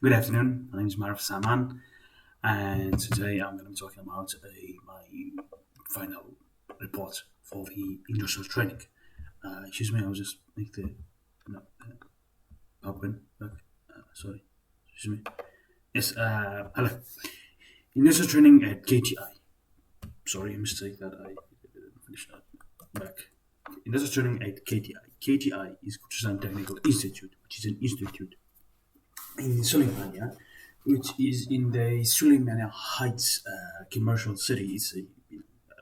Good afternoon. My name is Marif Saman, and today I'm going to be talking about my final report for the industrial training. Excuse me, I'll just make the no, open. Sorry, excuse me. Yes, hello. Industrial training at KTI. Sorry, a mistake that I finished that back. Industrial training at KTI. KTI is Kurdistan Technical Institute, which is an institute in Suleimania, which is in the Suleimania Heights commercial city. It's a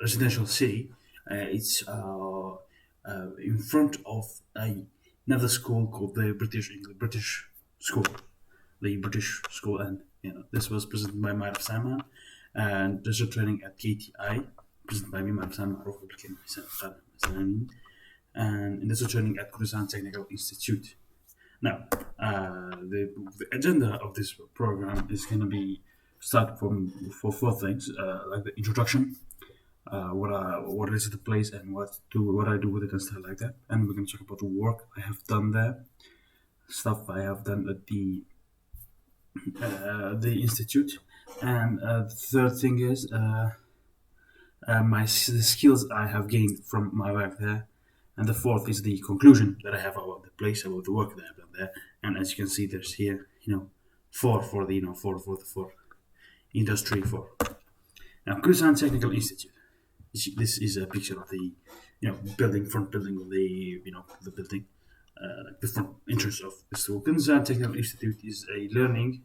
residential city. It's in front of another school called the British School, and this was presented by Marif Salman, and there's a training at KTI presented by me, Marif Salman, and this is training at Kurdistan Technical Institute. Now, the agenda of this program is going to be start for four things, like the introduction, what is the place and what I do with it and stuff like that. And we're going to talk about the work I have done there, stuff I have done at the institute, and the third thing is the skills I have gained from my work there. And the fourth is the conclusion that I have about the place, about the work that I've done there. And as you can see, there's here, four for the, four industry four. Now, Kurdistan Technical Institute. This is a picture of the, front building of the building, like the front entrance of the school. Kurdistan Technical Institute is a learning.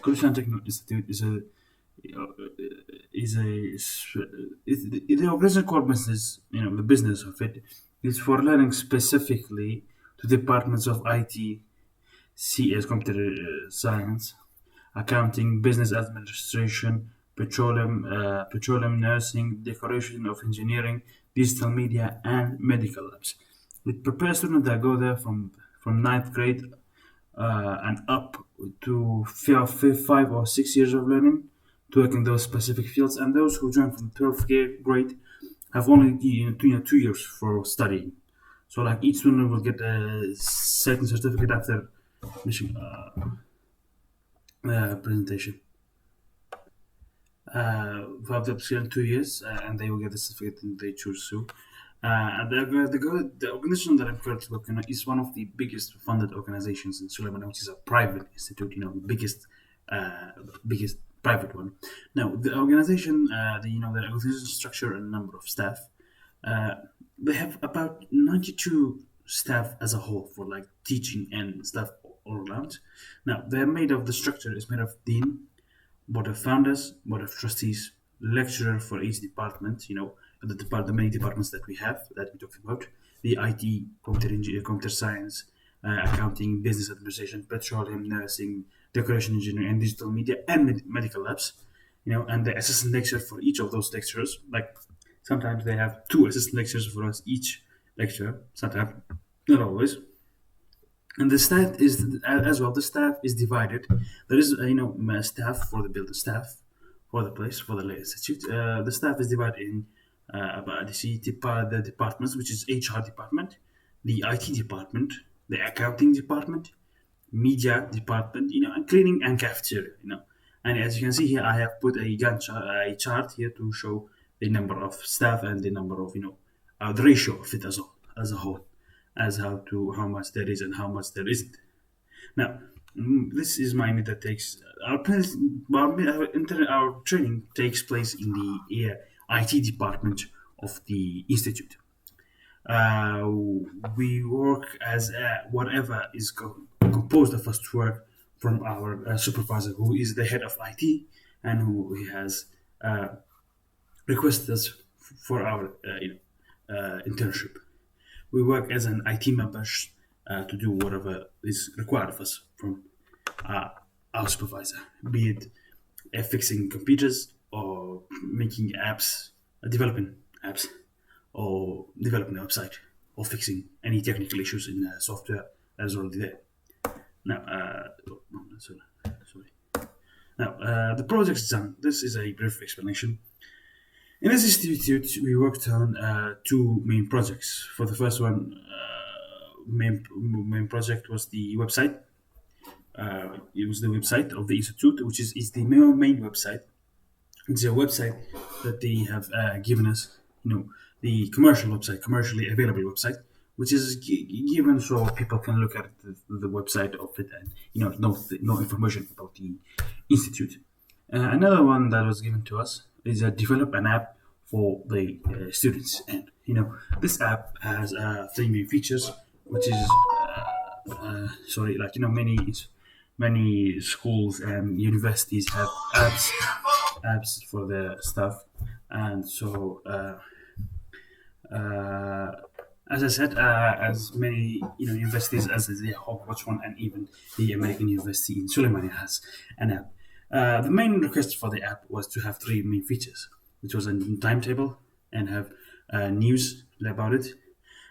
Kurdistan Technical Institute the organization core business, the business of it is for learning specifically to departments of IT, CS, computer science, accounting, business administration, petroleum nursing, decoration of engineering, digital media, and medical labs. It prepares students that go there from ninth grade and up to 5 or 6 years of learning to work in those specific fields, and those who join from 12th grade have only 2 years for studying. So, like, each student will get a certain certificate after finishing presentation. For up to 2 years, and they will get the certificate and they choose to. And the organization that I'm currently working on is one of the biggest funded organizations in Suleiman, which is a private institute, the biggest private one. Now, the organization, the organization structure and number of staff, they have about 92 staff as a whole for like teaching and stuff all around. Now, the structure is made of dean, board of founders, board of trustees, lecturer for each department, the many departments that we have that we talked about, the IT, computer science, accounting, business administration, petroleum, nursing, decoration engineering, and digital media, and medical labs, and the assistant lecturer for each of those lecturers. Like, sometimes they have 2 assistant lecturers for us each lecturer, sometimes, not always. And the staff is as well. The staff is divided. There is staff for the building, staff for the place, for the institute. The staff is divided in about the departments, which is HR department, the IT department, the accounting department, media department, and cleaning and cafeteria, And as you can see here, I have put a chart here to show the number of staff and the number of, the ratio of it as a whole, as how much there is and how much there isn't. Now, this is my that takes our training takes place in the IT department of the institute. We work as whatever is composed of us to work from our supervisor, who is the head of IT and who has requested us for our internship. We work as an IT member to do whatever is required of us from our supervisor, be it fixing computers or making apps, developing apps, or developing a website, or fixing any technical issues in software that is already there. Now, sorry. Now, the project is done. This is a brief explanation. In this institute, we worked on 2 main projects. For the first one, main project was the website. It was the website of the institute, which is the main website. It's a website that they have given us, the commercial website, commercially available website, which is given so people can look at the website of it and know information about the institute. Another one that was given to us is develop an app for the students, and this app has three main features, which is many schools and universities have apps for their stuff, and so as I said, as many universities as the Hogwarts one, and even the American University in Suleimania has an app. The main request for the app was to have three main features, which was a timetable and have news about it,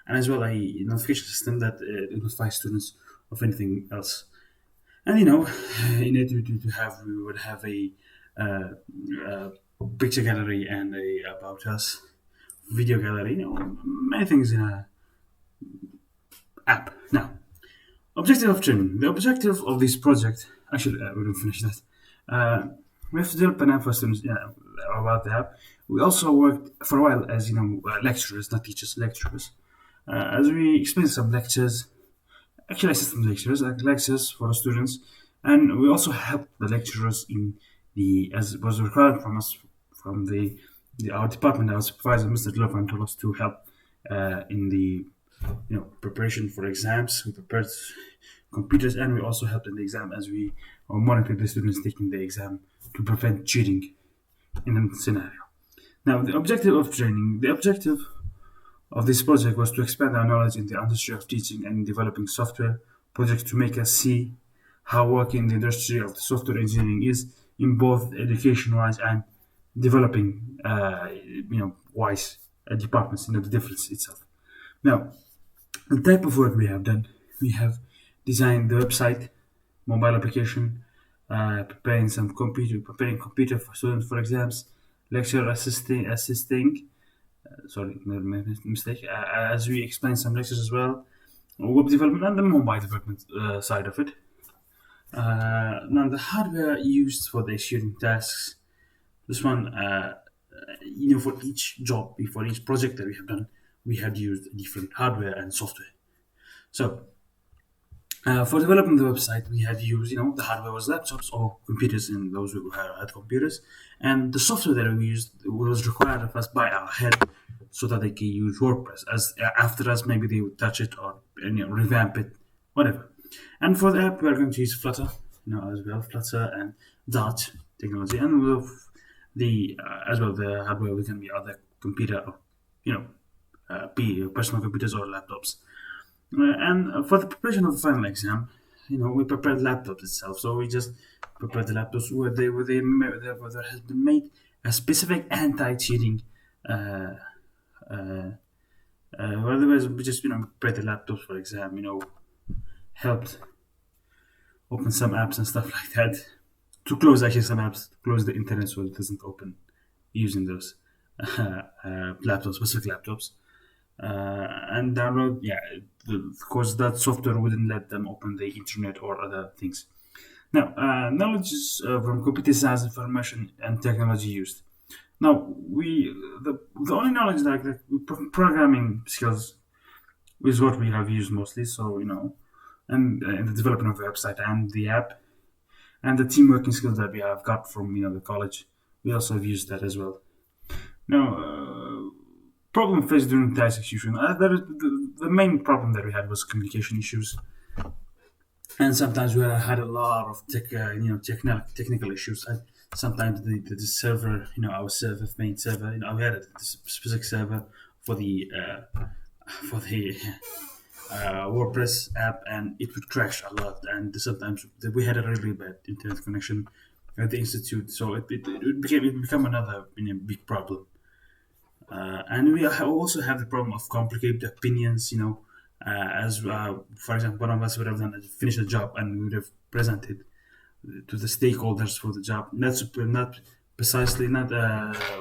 and as well a notification system that notifies students of anything else. And in order to have, we would have a picture gallery and a about us video gallery. Many things in a app. Now, objective of training. The objective of this project. Actually, we didn't finish that. We have to develop an app for students about the app. We also worked for a while as lecturers, not teachers, lecturers. As we explained some lectures, actually assistant lecturers, lectures for the students, and we also helped the lecturers in as was required from us from our department. Our supervisor, Mr. Dlovan, told us to help in the preparation for exams. We prepared computers, and we also helped in the exam as we monitored the students taking the exam to prevent cheating in a scenario. Now, the objective of training. The objective of this project was to expand our knowledge in the industry of teaching and developing software projects to make us see how working in the industry of the software engineering is in both education-wise and developing, wise departments, the difference itself. Now, the type of work we have done, we have designed the website, mobile application, preparing computer for students for exams, lecture assisting. Sorry, mistake. As we explained some lectures as well, web development and the mobile development side of it. Now the hardware used for the shooting tasks. This one, for each job, for each project that we have done, we had used different hardware and software. So, for developing the website, we had used, the hardware was laptops or computers, and those who had computers, and the software that we used was required of us by our head, so that they can use WordPress. As after us, maybe they would touch it or revamp it, whatever. And for the app, we are going to use Flutter, as well, Flutter and Dart technology, and with the as well the hardware we can be other computer, personal computers or laptops. And for the preparation of the final exam, we prepared laptops itself. So we just prepared the laptops where there has been made a specific anti-cheating. Otherwise, we just prepared the laptops for exam. Helped open some apps and stuff like that. To close actually some apps, to close the internet so it doesn't open using those laptops, specific laptops. And download, because that software wouldn't let them open the internet or other things. Now, knowledge is from computer science, information, and technology used. Now, the only knowledge like programming skills is what we have used mostly. So and in the development of the website and the app, and the team working skills that we have got from the college, we also have used that as well. Now, problem faced during task execution. The main problem that we had was communication issues, and sometimes we had a lot of technical issues. And sometimes the server, our main server, we had a specific server for the WordPress app, and it would crash a lot. And sometimes we had a really bad internet connection at the institute, so it became another big problem. And we also have the problem of complicated opinions. As for example, one of us would have finished a job and we would have presented to the stakeholders for the job. Not precisely, not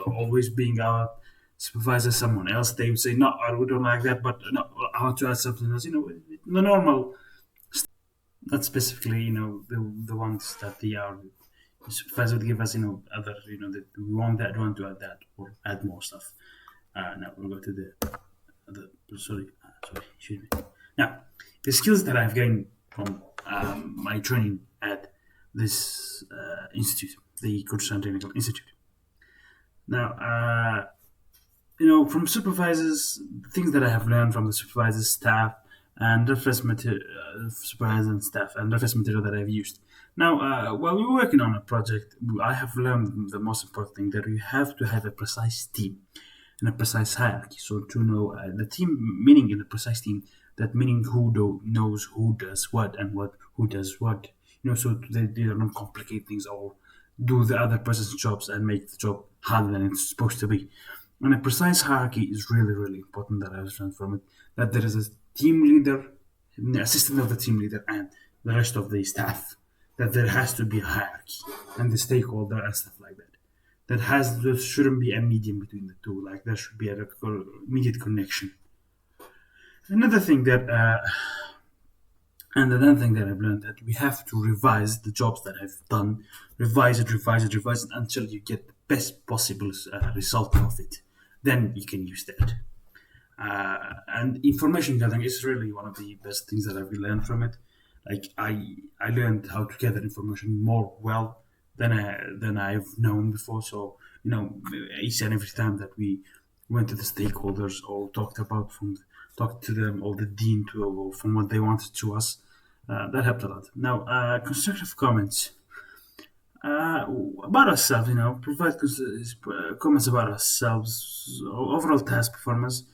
always being our supervisor, someone else. They would say, "No, we don't like that," but no, I want to add something else. the normal, not specifically, the ones that they are supervisor would give us, other, that we want that, want to add that, or add more stuff. Now we'll go to excuse me. Now, the skills that I've gained from my training at this institute, the Kurdistan Technical Institute. Now, from supervisors, the things that I have learned from the supervisors, staff, and reference material, supervisors and staff, and reference material that I've used. Now, while we're working on a project, I have learned the most important thing, that you have to have a precise team and a precise hierarchy. So to know the team meaning in a precise team, that meaning knows who does what and who does what. So they don't complicate things or do the other person's jobs and make the job harder than it's supposed to be. And a precise hierarchy is really, really important, that I've learned from it. That there is a team leader, the assistant of the team leader, and the rest of the staff. That there has to be a hierarchy and the stakeholder and stuff like that. There shouldn't be a medium between the two. Like there should be a immediate connection. Another thing that I've learned, that we have to revise the jobs that I've done, revise it until you get the best possible result of it. Then you can use that. And information gathering is really one of the best things that I've learned from it. Like I learned how to gather information more well than I've known before. So each and every time that we went to the stakeholders or talked to them or the dean from what they wanted to us, that helped a lot. Now, constructive comments about ourselves. Provide comments about ourselves, overall task performance.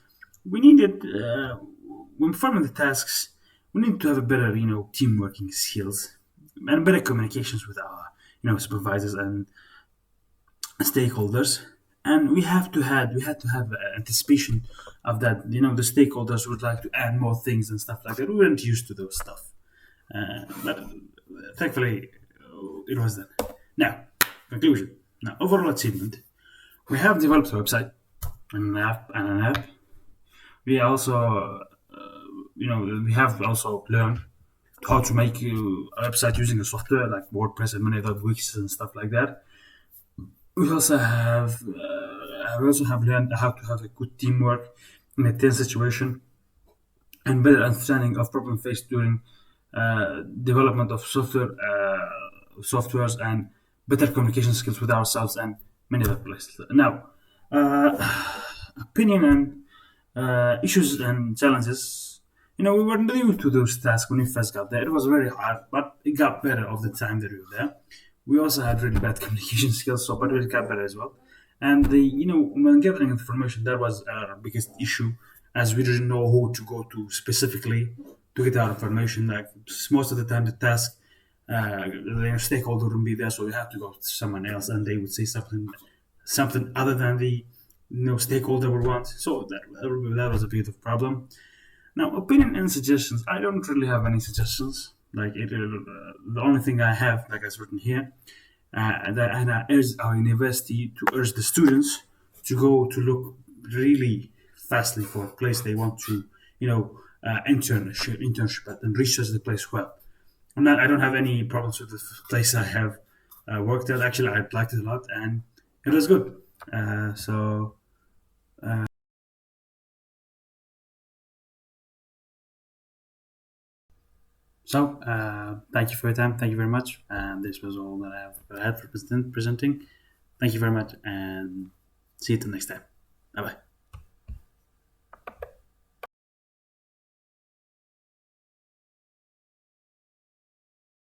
We needed when performing the tasks, we need to have a better, team working skills and better communications with our, supervisors and stakeholders. And we had to have anticipation of that. The stakeholders would like to add more things and stuff like that. We weren't used to those stuff, but thankfully it was done. Now, conclusion. Now, overall achievement. We have developed a website and an app. We also we have also learned how to make a website using a software like WordPress and many other Wix and stuff like that. We also have learned how to have a good teamwork in a tense situation and better understanding of problem faced during development of softwares, and better communication skills with ourselves and many other places. Now, opinion and issues and challenges. We were new to those tasks when we first got there. It was very hard, but it got better all the time that we were there. We also had really bad communication skills, but it got better as well. And when gathering information, that was our biggest issue, as we didn't know who to go to specifically to get our information. Like most of the time, the task, the stakeholder wouldn't be there, so we had to go to someone else, and they would say something other than the stakeholder would want. So that was a bit of a problem. Now, opinion and suggestions. I don't really have any suggestions. Like the only thing I have, like it's written here, and I urge our university to urge the students to go to look really fastly for a place they want to, internship at, and research the place well. I don't have any problems with the place I have worked at. Actually, I liked it a lot, and it was good. So, thank you for your time. Thank you very much. And this was all that I had for presenting. Thank you very much, and see you till next time. Bye bye.